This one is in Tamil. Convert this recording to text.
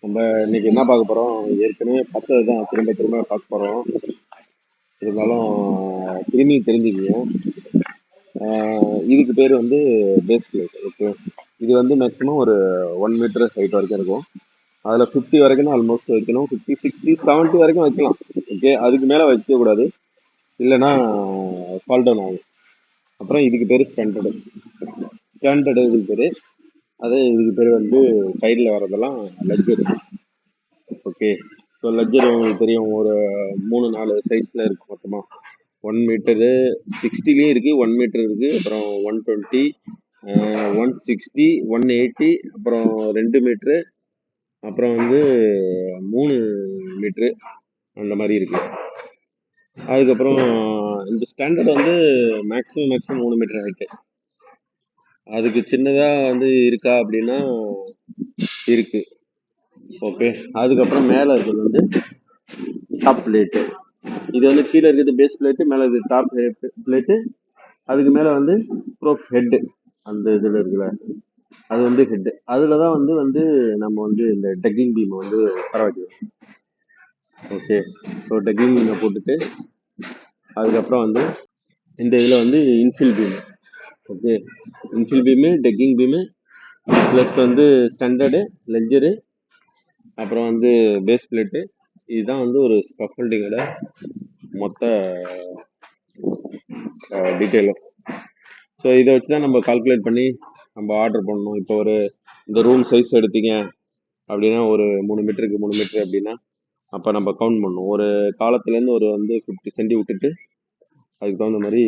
நம்ம இன்னைக்கு என்ன பார்க்க போறோம்? ஏற்கனவே பார்த்தது தான் திரும்ப திரும்ப பார்க்க போறோம். இருந்தாலும் திரும்பி தெரிஞ்சுக்கங்க. இதுக்கு பேர் வந்து பேஸ் பிளேட். ஓகே, இது வந்து மேக்ஸிமம் ஒரு 1 மீட்டர் ஹைட் வரைக்கும் இருக்கும். அதில் 50 வரைக்கும் தான் ஆல்மோஸ்ட் வைக்கணும். 50, 60, 70 வரைக்கும் வைக்கலாம். ஓகே, அதுக்கு மேலே வைக்கக்கூடாது, இல்லைன்னா ஃபால் டவுன் ஆகும். அப்புறம் இதுக்கு பேர் ஸ்டாண்டர்டு. ஸ்டாண்டர்டு இதுக்கு பேர். அதே இதுக்கு பேர் வந்து சைடில் வரதெல்லாம் லெட்ஜர். ஓகே, ஸோ லெட்ஜர் உங்களுக்கு தெரியும், ஒரு 3-4 சைஸில் இருக்குது மொத்தமாக. 1 மீட்டரு, 60லேயும் இருக்குது, 1 மீட்டர் இருக்குது, அப்புறம் 120, 160, 180, அப்புறம் 2 மீட்ரு, அப்புறம் வந்து 3 மீட்ரு, அந்த மாதிரி இருக்குது. அதுக்கப்புறம் இந்த ஸ்டாண்டர்ட் வந்து மேக்ஸிமம் 3 மீட்டர் ஹைட்டு. அதுக்கு சின்னதாக வந்து இருக்கா அப்படின்னா இருக்குது. ஓகே, அதுக்கப்புறம் மேலே இருக்கிறது வந்து டாப் பிளேட்டு. இது வந்து கீழே இருக்குது பேஸ் பிளேட்டு, மேலே இருக்குது டாப் பிளேட்டு. அதுக்கு மேலே வந்து ப்ரோப் ஹெட்டு, அந்த இதில் இருக்குல்ல, அது வந்து ஹெட்டு. அதில் தான் வந்து வந்து நம்ம வந்து இந்த டக்கிங் பீமை வந்து உட்கார வைக்கணும். ஓகே, ஸோ டக்கிங் பீமை போட்டுட்டு அதுக்கப்புறம் வந்து இந்த இதில் வந்து infill beam. Okay, infill beam, tucking beam, plus வந்து ஸ்டாண்டர்டு, லெட்ஜரு, அப்புறம் வந்து பேஸ் பிளேட்டு. இதுதான் வந்து ஒரு ஸ்கஃபோல்டிங்கோட மொத்த டீட்டெயிலும். ஸோ இதை வச்சு தான் நம்ம கால்குலேட் பண்ணி நம்ம ஆர்டர் பண்ணணும். இப்போ ஒரு இந்த ரூம் சைஸ் எடுத்தீங்க அப்படின்னா, ஒரு 3 மீட்டருக்கு 3 மீட்டர் அப்படின்னா, அப்போ நம்ம கவுண்ட் பண்ணணும். ஒரு காலத்துலேருந்து ஒரு வந்து 50 சென்டி விட்டுட்டு அதுக்கு தகுந்த மாதிரி